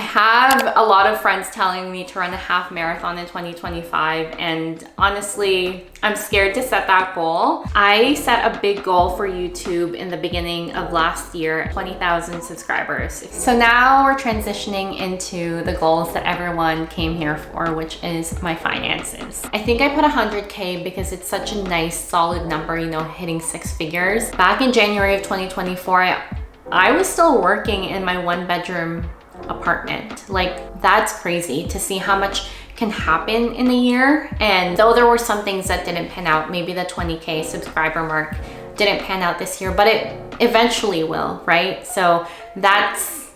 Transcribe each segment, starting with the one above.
have a lot of friends telling me to run a half marathon in 2025, and honestly, I'm scared to set that goal. I set a big goal for YouTube in the beginning of last year, 20,000 subscribers. So now we're transitioning into the goals that everyone came here for, which is my finances. I think I put 100K because it's such a nice solid number, you know, hitting 6 figures. Back in January of 2024, I was still working in my 1-bedroom apartment. Like, that's crazy to see how much can happen in a year. And though there were some things that didn't pan out, maybe the 20K subscriber mark didn't pan out this year, but it eventually will, right? So that's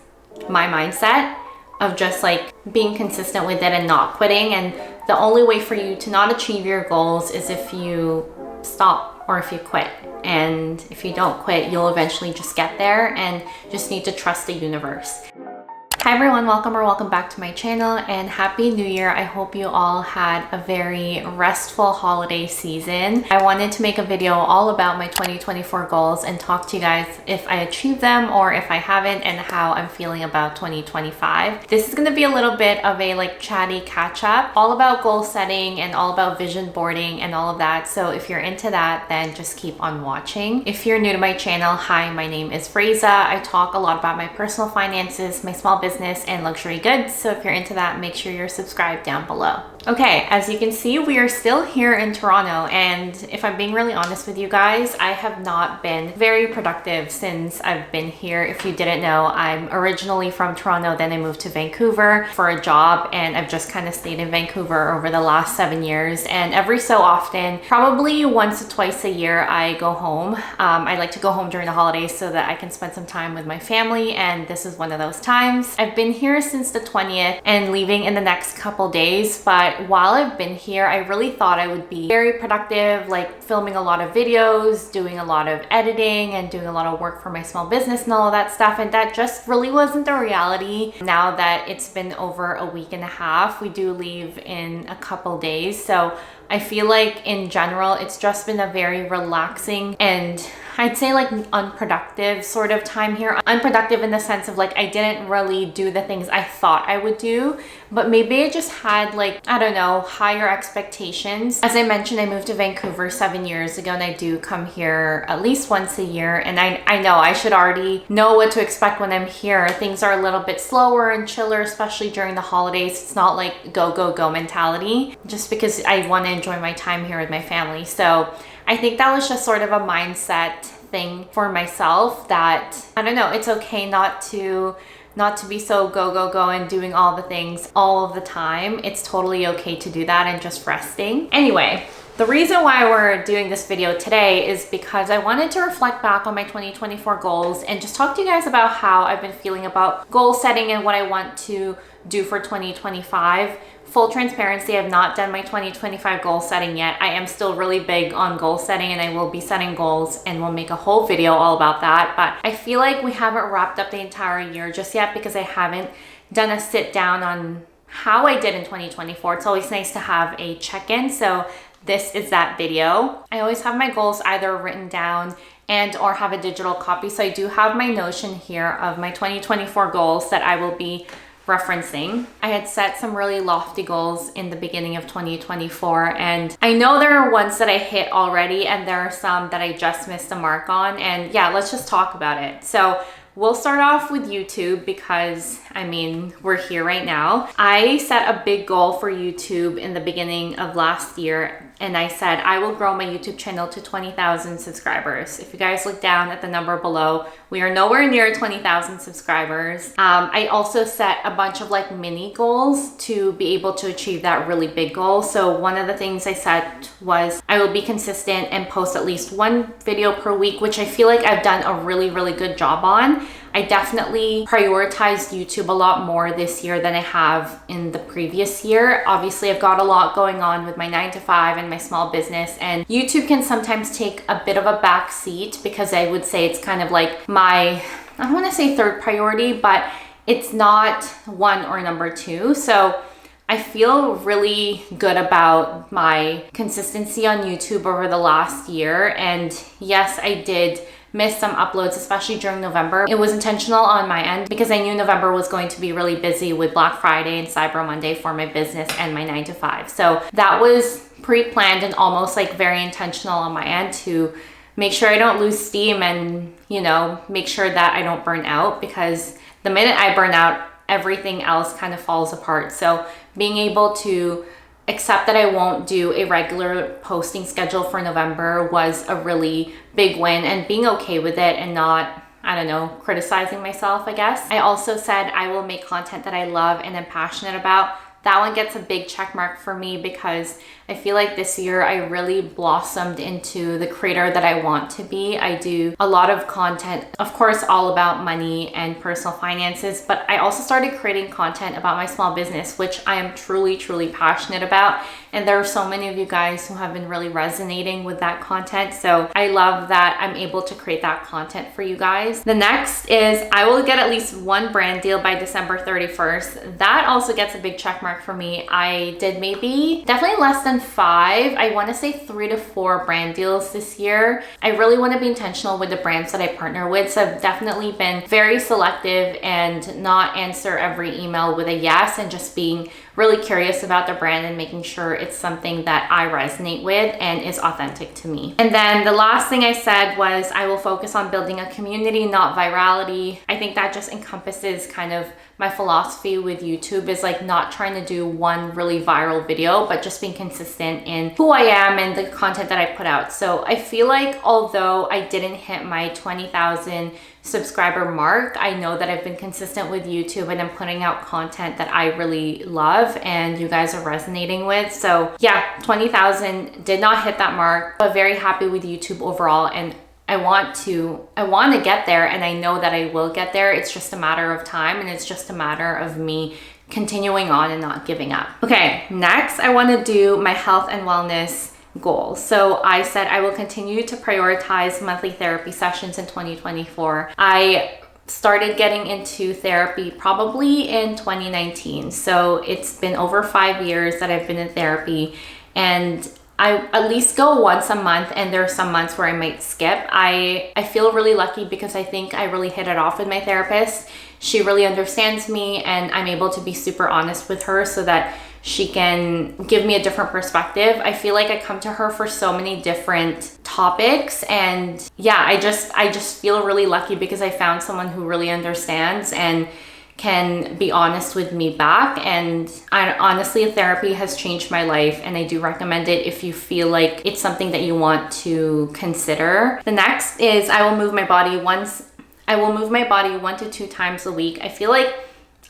my mindset of just like being consistent with it and not quitting. And the only way for you to not achieve your goals is if you stop or if you quit. And if you don't quit, you'll eventually just get there and just need to trust the universe. Hi everyone, welcome back to my channel and Happy New Year. I hope you all had a very restful holiday season. I wanted to make a video all about my 2024 goals and talk to you guys if I achieved them or if I haven't and how I'm feeling about 2025. This is going to be a little bit of a like chatty catch up, all about goal setting and all about vision boarding and all of that. So if you're into that, then just keep on watching. If you're new to my channel, hi, my name is Raisa. I talk a lot about my personal finances, my small business and luxury goods. So if you're into that, make sure you're subscribed down below. Okay, as you can see, we are still here in Toronto, and if I'm being really honest with you guys, I have not been very productive since I've been here. If you didn't know, I'm originally from Toronto, then I moved to Vancouver for a job, and I've just kind of stayed in Vancouver over the last 7 years. And every so often, probably once or twice a year, I go home. I like to go home during the holidays so that I can spend some time with my family, and this is one of those times. I've been here since the 20th and leaving in the next couple days, but while I've been here, I really thought I would be very productive, like filming a lot of videos, doing a lot of editing and doing a lot of work for my small business and all of that stuff, and that just really wasn't the reality. Now that it's been over a week and a half, we do leave in a couple days, so I feel like in general, it's just been a very relaxing and I'd say like unproductive sort of time here. Unproductive in the sense of like I didn't really do the things I thought I would do, but maybe I just had like, I don't know, higher expectations. As I mentioned, I moved to Vancouver 7 years ago and I do come here at least once a year. And I know I should already know what to expect when I'm here. Things are a little bit slower and chiller, especially during the holidays. It's not like go, go, go mentality, just because I want to enjoy my time here with my family. So I think that was just sort of a mindset thing for myself that, I don't know, it's okay not to be so go, go, go and doing all the things all of the time. It's totally okay to do that and just resting. Anyway, the reason why we're doing this video today is because I wanted to reflect back on my 2024 goals and just talk to you guys about how I've been feeling about goal setting and what I want to do for 2025. Full transparency, I've not done my 2025 goal setting yet. I am still really big on goal setting and I will be setting goals and we'll make a whole video all about that. But I feel like we haven't wrapped up the entire year just yet because I haven't done a sit down on how I did in 2024. It's always nice to have a check-in. So this is that video. I always have my goals either written down and or have a digital copy. So I do have my Notion here of my 2024 goals that I will be referencing. I had set some really lofty goals in the beginning of 2024 and I know there are ones that I hit already and there are some that I just missed the mark on, and yeah, let's just talk about it. So we'll start off with YouTube because, I mean, we're here right now. I set a big goal for YouTube in the beginning of last year and I said I will grow my YouTube channel to 20,000 subscribers. If you guys look down at the number below, we are nowhere near 20,000 subscribers. I also set a bunch of like mini goals to be able to achieve that really big goal. So one of the things I set was I will be consistent and post at least one video per week, which I feel like I've done a really, really good job on. I definitely prioritized YouTube a lot more this year than I have in the previous year. Obviously, I've got a lot going on with my 9-to-5 and my small business, and YouTube can sometimes take a bit of a back seat because I would say it's kind of like my, I don't want to say third priority, but it's not one or number two. So I feel really good about my consistency on YouTube over the last year. And yes, I did miss some uploads, especially during November. It was intentional on my end because I knew November was going to be really busy with Black Friday and Cyber Monday for my business and my 9 to 5. So that was pre-planned and almost like very intentional on my end to make sure I don't lose steam and, you know, make sure that I don't burn out, because the minute I burn out, everything else kind of falls apart. So being able to accept that I won't do a regular posting schedule for November was a really big win, and being okay with it and not, I don't know, criticizing myself, I guess. I also said I will make content that I love and am passionate about. That one gets a big check mark for me because I feel like this year I really blossomed into the creator that I want to be. I do a lot of content, of course, all about money and personal finances, but I also started creating content about my small business, which I am truly, truly passionate about. And there are so many of you guys who have been really resonating with that content. So I love that I'm able to create that content for you guys. The next is I will get at least one brand deal by December 31st. That also gets a big check mark for me. I did definitely less than 5. I want to say 3 to 4 brand deals this year. I really want to be intentional with the brands that I partner with. So I've definitely been very selective and not answer every email with a yes, and just being really curious about the brand and making sure it's something that I resonate with and is authentic to me. And then the last thing I said was I will focus on building a community, not virality. I think that just encompasses kind of my philosophy with YouTube, is like not trying to do one really viral video, but just being consistent in who I am and the content that I put out. So I feel like although I didn't hit my 20,000 subscriber mark, I know that I've been consistent with YouTube and I'm putting out content that I really love and you guys are resonating with. So yeah, 20,000 did not hit that mark, but very happy with YouTube overall, and I want to get there, and I know that I will get there. It's just a matter of time, and it's just a matter of me continuing on and not giving up. Okay, next I want to do my health and wellness goals. So I said I will continue to prioritize monthly therapy sessions in 2024. I started getting into therapy probably in 2019. So it's been over 5 years that I've been in therapy, and I at least go once a month, and there are some months where I might skip. I feel really lucky because I think I really hit it off with my therapist. She really understands me, and I'm able to be super honest with her so that she can give me a different perspective. I feel like I come to her for so many different topics, and yeah, I just feel really lucky because I found someone who really understands and can be honest with me back. And honestly, therapy has changed my life, and I do recommend it if you feel like it's something that you want to consider. The next is I will move my body 1 to 2 times a week. I feel like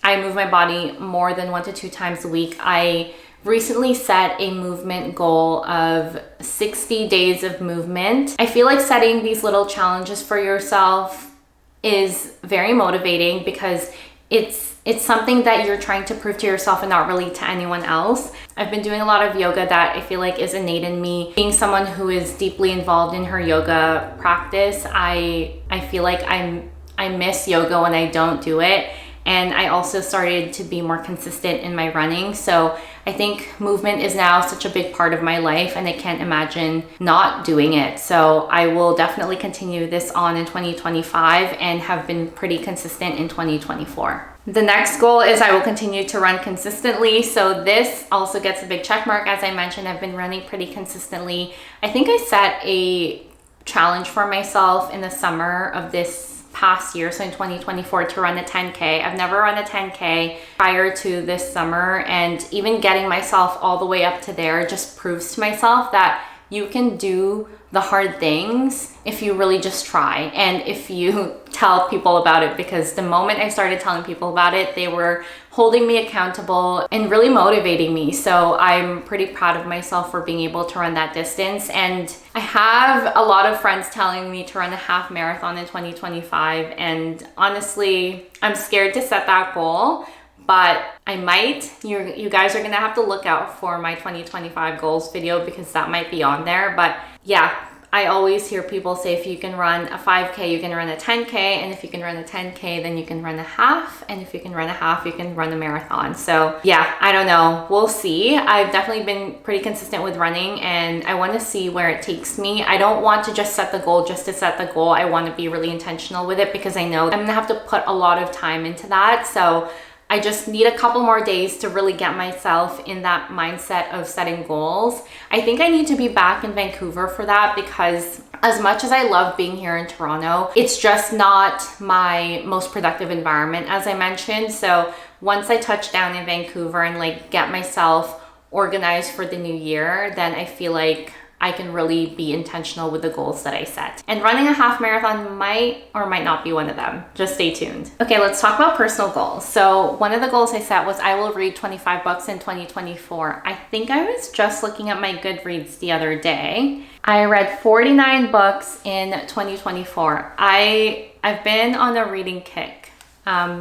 I move my body more than 1 to 2 times a week. I recently set a movement goal of 60 days of movement. I feel like setting these little challenges for yourself is very motivating because it's something that you're trying to prove to yourself and not really to anyone else. I've been doing a lot of yoga that I feel like is innate in me. Being someone who is deeply involved in her yoga practice, I feel like I miss yoga when I don't do it. And I also started to be more consistent in my running. So I think movement is now such a big part of my life, and I can't imagine not doing it. So I will definitely continue this on in 2025 and have been pretty consistent in 2024. The next goal is I will continue to run consistently. So this also gets a big check mark. As I mentioned, I've been running pretty consistently. I think I set a challenge for myself in the summer of this past year, so in 2024, to run a 10K. I've never run a 10K prior to this summer, and even getting myself all the way up to there just proves to myself that you can do the hard things if you really just try and if you tell people about it, because the moment I started telling people about it, they were holding me accountable and really motivating me. So I'm pretty proud of myself for being able to run that distance. And I have a lot of friends telling me to run a half marathon in 2025. And honestly, I'm scared to set that goal, but I might. You guys are gonna have to look out for my 2025 goals video because that might be on there. But yeah, I always hear people say if you can run a 5K, you can run a 10K, and if you can run a 10K, then you can run a half, and if you can run a half, you can run a marathon. So yeah, I don't know, we'll see. I've definitely been pretty consistent with running, and I want to see where it takes me. I don't want to just set the goal just to set the goal. I want to be really intentional with it because I know I'm gonna have to put a lot of time into that. So I just need a couple more days to really get myself in that mindset of setting goals. I think I need to be back in Vancouver for that because as much as I love being here in Toronto, it's just not my most productive environment, as I mentioned. So once I touch down in Vancouver and like get myself organized for the new year, then I feel like I can really be intentional with the goals that I set. And running a half marathon might or might not be one of them. Just stay tuned. Okay, let's talk about personal goals. So one of the goals I set was I will read 25 books in 2024. I think I was just looking at my Goodreads the other day. I read 49 books in 2024. I've been on a reading kick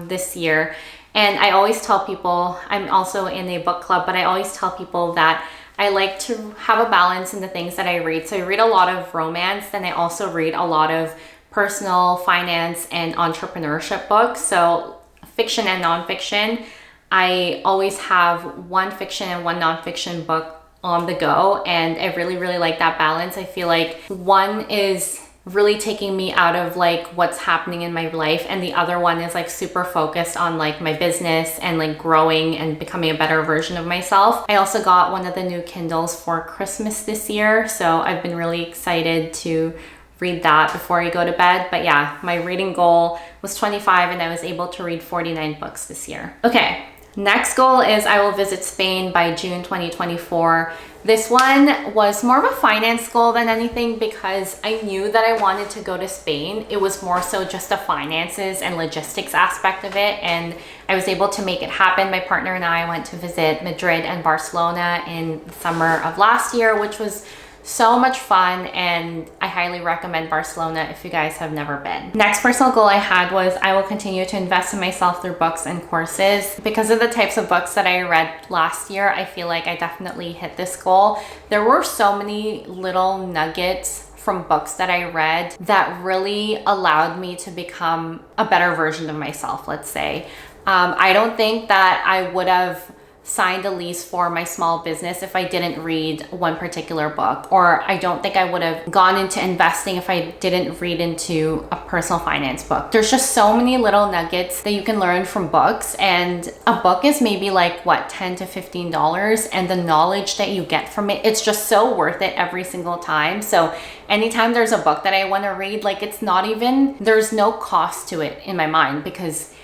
this year. And I always tell people, I'm also in a book club, but I always tell people that I like to have a balance in the things that I read. So I read a lot of romance, then I also read a lot of personal finance and entrepreneurship books. So fiction and nonfiction. I always have one fiction and one nonfiction book on the go. And I really, really like that balance. I feel like one is really taking me out of like what's happening in my life, and the other one is like super focused on like my business and like growing and becoming a better version of myself. I also got one of the new Kindles for Christmas this year, so I've been really excited to read that before I go to bed. But yeah, my reading goal was 25 and I was able to read 49 books this year. Okay, next goal is I will visit Spain by June 2024. This one was more of a finance goal than anything because I knew that I wanted to go to Spain. It was more so just the finances and logistics aspect of it, and I was able to make it happen. My partner and I went to visit Madrid and Barcelona in the summer of last year, which was so much fun, and I highly recommend Barcelona if you guys have never been. Next personal goal I had was I will continue to invest in myself through books and courses. Because of the types of books that I read last year, I feel like I definitely hit this goal. There were so many little nuggets from books that I read that really allowed me to become a better version of myself, let's say. I don't think that I would have signed a lease for my small business if I didn't read one particular book, or I don't think I would have gone into investing if I didn't read into a personal finance book. There's just so many little nuggets that you can learn from books, and a book is maybe like what, $10 to $15, and the knowledge that you get from it, it's just so worth it every single time. So anytime there's a book that I want to read, like there's no cost to it in my mind because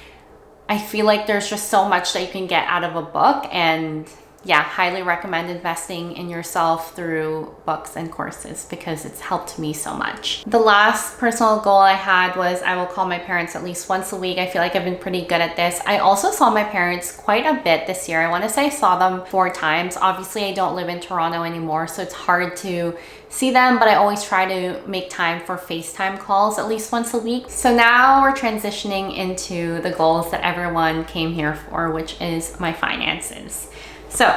I feel like there's just so much that you can get out of a book. And yeah, highly recommend investing in yourself through books and courses because it's helped me so much. The last personal goal I had was I will call my parents at least once a week. I feel like I've been pretty good at this. I also saw my parents quite a bit this year. I want to say I saw them 4 times. Obviously, I don't live in Toronto anymore, so it's hard to see them, but I always try to make time for FaceTime calls at least once a week. So now we're transitioning into the goals that everyone came here for, which is my finances. So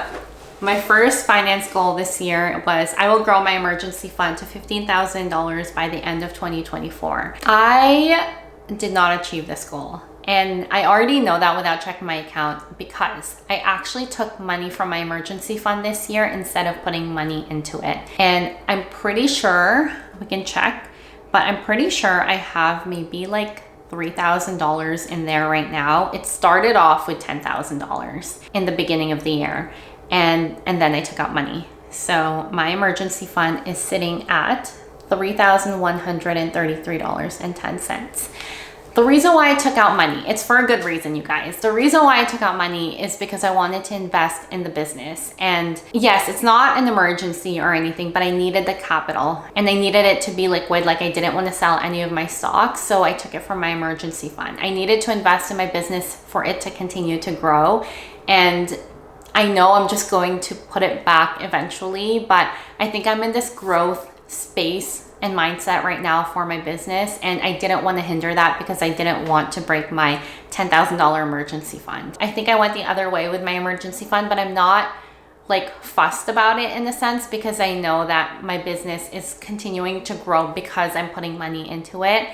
my first finance goal this year was I will grow my emergency fund to $15,000 by the end of 2024. I did not achieve this goal. And I already know that without checking my account because I actually took money from my emergency fund this year instead of putting money into it. And I'm pretty sure, we can check, but I'm pretty sure I have maybe like $3,000 in there right now. It started off with $10,000 in the beginning of the year, and then I took out money. So my emergency fund is sitting at $3,133.10. The reason why I took out money, it's for a good reason, you guys. The reason why I took out money is because I wanted to invest in the business. And yes, it's not an emergency or anything, but I needed the capital and I needed it to be liquid. Like I didn't want to sell any of my stocks, so I took it from my emergency fund. I needed to invest in my business for it to continue to grow. And I know I'm just going to put it back eventually, but I think I'm in this growth space and mindset right now for my business, and I didn't want to hinder that because I didn't want to break my $10,000 emergency fund. I think I went the other way with my emergency fund, but I'm not like fussed about it in a sense, because I know that my business is continuing to grow because I'm putting money into it.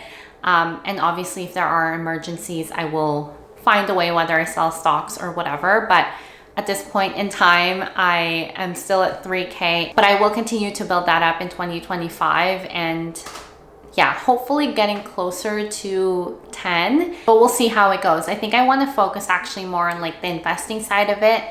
And obviously if there are emergencies, I will find a way, whether I sell stocks or whatever. But at this point in time, I am still at 3K, but I will continue to build that up in 2025. And yeah, hopefully getting closer to 10, but we'll see how it goes. I think I want to focus actually more on like the investing side of it,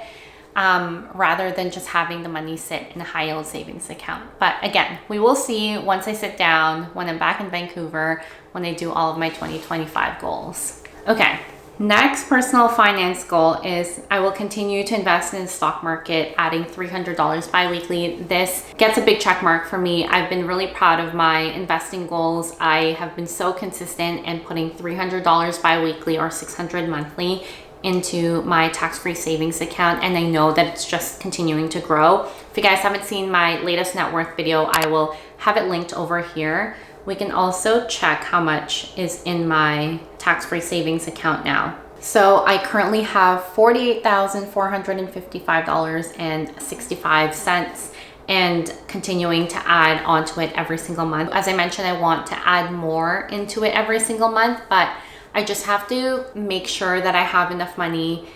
rather than just having the money sit in a high yield savings account. But again, we will see once I sit down, when I'm back in Vancouver, when I do all of my 2025 goals. Okay. Next personal finance goal is I will continue to invest in the stock market, adding $300 bi-weekly. This gets a big check mark for me. I've been really proud of my investing goals. I have been so consistent in putting $300 bi-weekly or $600 monthly into my tax-free savings account, and I know that it's just continuing to grow. If you guys haven't seen my latest net worth video, I will have it linked over here. We can also check how much is in my tax-free savings account now. So I currently have $48,455.65 and continuing to add onto it every single month. As I mentioned, I want to add more into it every single month, but I just have to make sure that I have enough money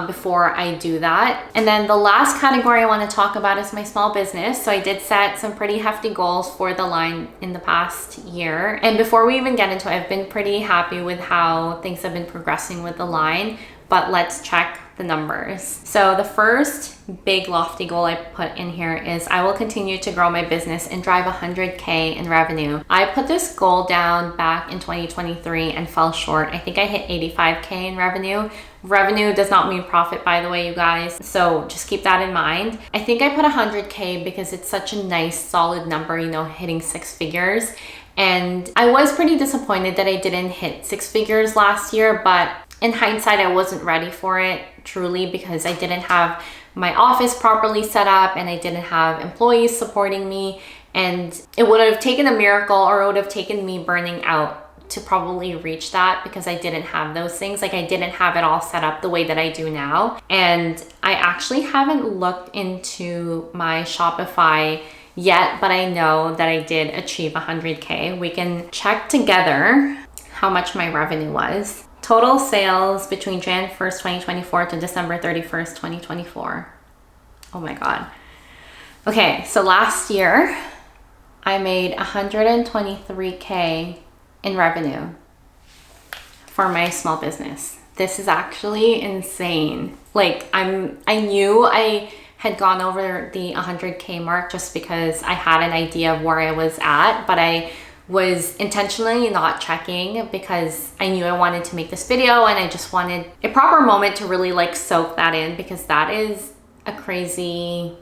before I do that. And then the last category I want to talk about is my small business. So I did set some pretty hefty goals for the line in the past year. And before we even get into it, I've been pretty happy with how things have been progressing with the line, but let's check the numbers. So the first big lofty goal I put in here is I will continue to grow my business and drive 100K in revenue. I put this goal down back in 2023 and fell short. I think I hit 85K in revenue. Revenue does not mean profit, by the way, you guys. So just keep that in mind. I think I put 100K because it's such a nice solid number, you know, hitting 6 figures. And I was pretty disappointed that I didn't hit 6 figures last year, but in hindsight, I wasn't ready for it truly, because I didn't have my office properly set up and I didn't have employees supporting me. And it would have taken a miracle, or it would have taken me burning out to probably reach that, because I didn't have those things. Like I didn't have it all set up the way that I do now. And I actually haven't looked into my Shopify yet, but I know that I did achieve 100K. We can check together how much my revenue was. Total sales between Jan 1st, 2024 to December 31st, 2024. Oh my God. Okay, so last year I made 123K in revenue for my small business. This is actually insane. Like I knew I had gone over the 100K mark just because I had an idea of where I was at, but I was intentionally not checking because I knew I wanted to make this video and I just wanted a proper moment to really like soak that in, because that is a crazy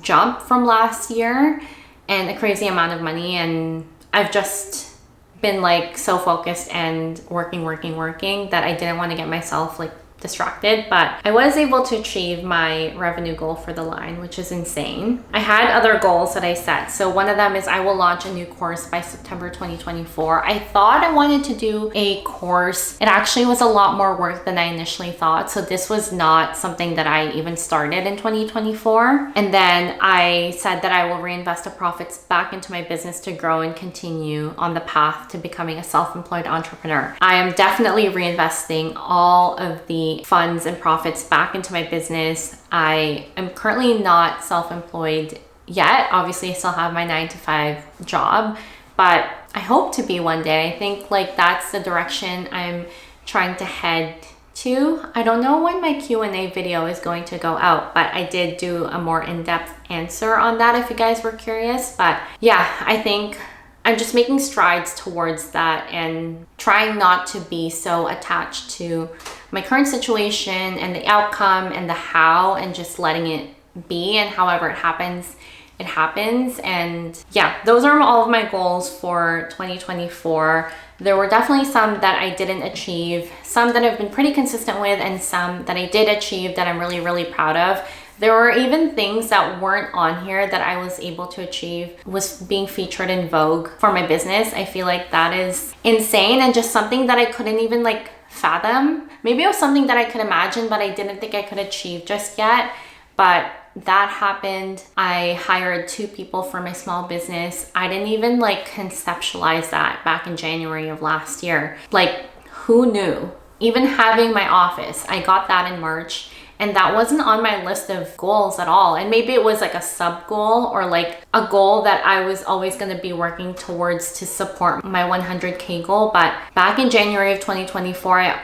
jump from last year and a crazy amount of money. And I've just been like so focused and working that I didn't want to get myself like distracted, but I was able to achieve my revenue goal for the line, which is insane. I had other goals that I set. So one of them is I will launch a new course by September 2024. I thought I wanted to do a course. It actually was a lot more work than I initially thought. So this was not something that I even started in 2024. And then I said that I will reinvest the profits back into my business to grow and continue on the path to becoming a self-employed entrepreneur. I am definitely reinvesting all of the funds and profits back into my business. I am currently not self-employed yet. Obviously, I still have my 9-to-5 job, but I hope to be one day. I think like that's the direction I'm trying to head to. I don't know when my Q&A video is going to go out, but I did do a more in-depth answer on that if you guys were curious. But yeah, I think I'm just making strides towards that and trying not to be so attached to my current situation and the outcome and the how, and just letting it be, and however it happens, it happens. And yeah, those are all of my goals for 2024. There were definitely some that I didn't achieve, some that I've been pretty consistent with, and some that I did achieve that I'm really, really proud of. There were even things that weren't on here that I was able to achieve, was being featured in Vogue for my business. I feel like that is insane and just something that I couldn't even like fathom. Maybe it was something that I could imagine, but I didn't think I could achieve just yet. But that happened. I hired 2 people for my small business. I didn't even like conceptualize that back in January of last year. Like, who knew? Even having my office, I got that in March, and that wasn't on my list of goals at all. And maybe it was like a sub goal or like a goal that I was always going to be working towards to support my 100K goal. But back in January of 2024,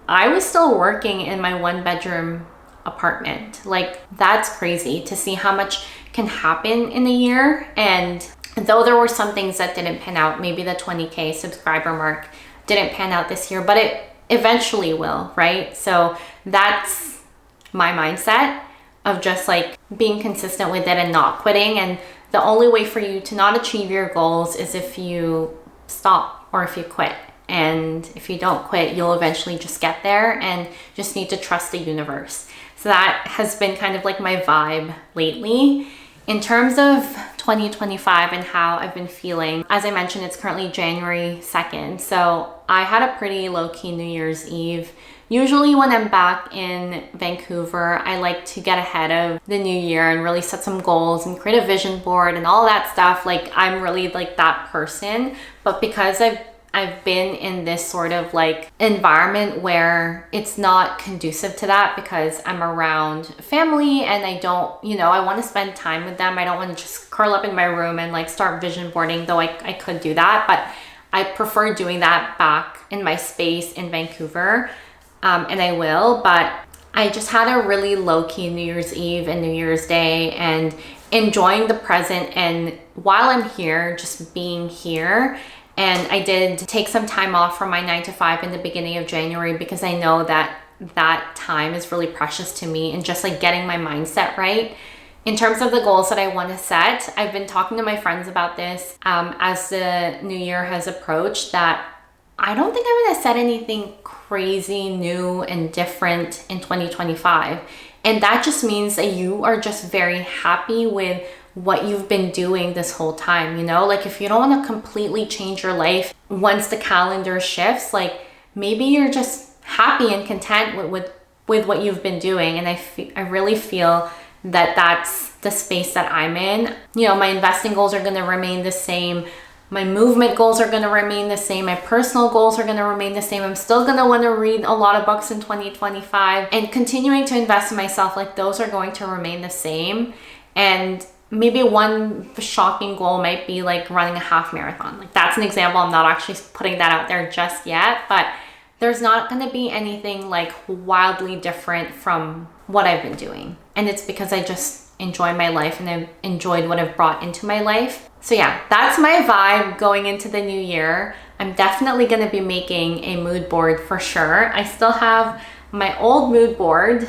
I was still working in my 1-bedroom apartment. Like, that's crazy to see how much can happen in a year. And though there were some things that didn't pan out, maybe the 20K subscriber mark didn't pan out this year, but it eventually will, right? So that's my mindset of just like being consistent with it and not quitting. And the only way for you to not achieve your goals is if you stop or if you quit. And if you don't quit, you'll eventually just get there, and just need to trust the universe. So that has been kind of like my vibe lately. In terms of 2025 and how I've been feeling, as I mentioned, it's currently January 2nd. So I had a pretty low-key New Year's Eve. Usually when I'm back in Vancouver, I like to get ahead of the new year and really set some goals and create a vision board and all that stuff. Like, I'm really like that person. But because I've been in this sort of like environment where it's not conducive to that, because I'm around family and I don't, I want to spend time with them. I don't want to just curl up in my room and like start vision boarding, though I could do that, but I prefer doing that back in my space in Vancouver. And I will, but I just had a really low-key New Year's Eve and New Year's Day and enjoying the present. And while I'm here, just being here. And I did take some time off from my 9 to 5 in the beginning of January, because I know that that time is really precious to me, and just like getting my mindset right. In terms of the goals that I want to set, I've been talking to my friends about this as the new year has approached, that I don't think I'm going to set anything crazy new and different in 2025. And that just means that you are just very happy with what you've been doing this whole time, like if you don't want to completely change your life once the calendar shifts, like maybe you're just happy and content with what you've been doing. And I really feel that that's the space that I'm in. My investing goals are going to remain the same. My movement goals are going to remain the same. My personal goals are going to remain the same. I'm still going to want to read a lot of books in 2025 and continuing to invest in myself. Like, those are going to remain the same. And maybe one shocking goal might be like running a half marathon. Like, that's an example. I'm not actually putting that out there just yet, but there's not going to be anything like wildly different from what I've been doing. And it's because I just enjoy my life and I've enjoyed what I've brought into my life. So yeah, that's my vibe going into the new year. I'm definitely going to be making a mood board for sure. I still have my old mood board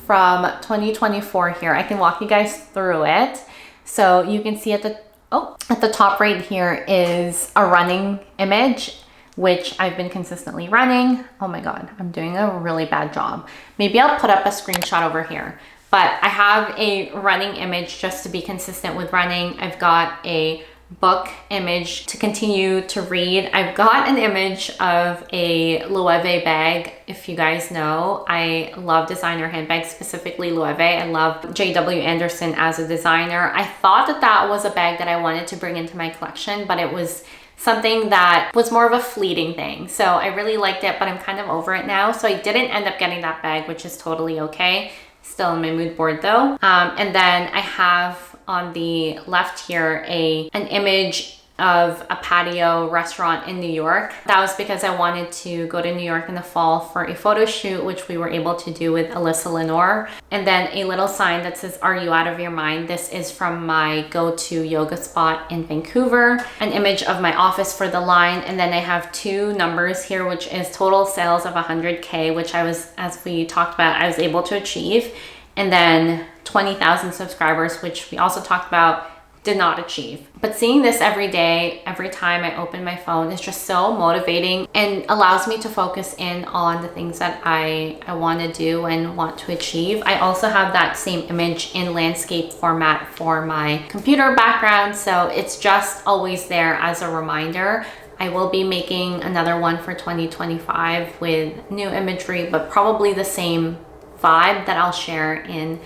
from 2024 here. I can walk you guys through it. So you can see at the top right here is a running image, which I've been consistently running. Oh my God, I'm doing a really bad job. Maybe I'll put up a screenshot over here. But I have a running image just to be consistent with running. I've got a book image to continue to read. I've got an image of a Loewe bag. If you guys know, I love designer handbags, specifically Loewe. I love J.W. Anderson as a designer. I thought that was a bag that I wanted to bring into my collection, but it was something that was more of a fleeting thing. So I really liked it, but I'm kind of over it now. So I didn't end up getting that bag, which is totally okay. Still in my mood board though. And then I have on the left here an image of a patio restaurant in New York. That was because I wanted to go to New York in the fall for a photo shoot, which we were able to do with Alyssa Lenore. And then a little sign that says, "Are you out of your mind?" This is from my go-to yoga spot in Vancouver. An image of my office for the line. And then I have 2 numbers here, which is total sales of 100K, which as we talked about, I was able to achieve. And then 20,000 subscribers, which we also talked about, did not achieve. But seeing this every day, every time I open my phone, is just so motivating and allows me to focus in on the things that I want to do and want to achieve. I also have that same image in landscape format for my computer background, so it's just always there as a reminder. I will be making another one for 2025 with new imagery, but probably the same vibe that I'll share in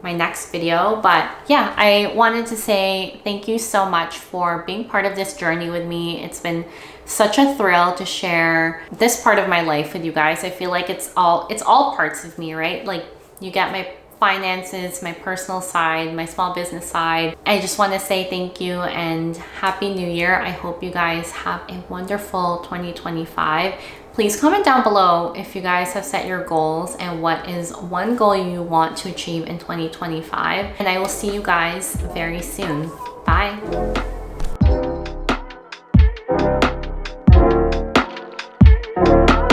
my next video. But yeah, I wanted to say thank you so much for being part of this journey with me. It's been such a thrill to share this part of my life with you guys. I feel like it's all parts of me, right? Like, you get my finances, my personal side, my small business side. I just want to say thank you and Happy New Year. I hope you guys have a wonderful 2025. Please comment down below if you guys have set your goals and what is one goal you want to achieve in 2025. And I will see you guys very soon. Bye.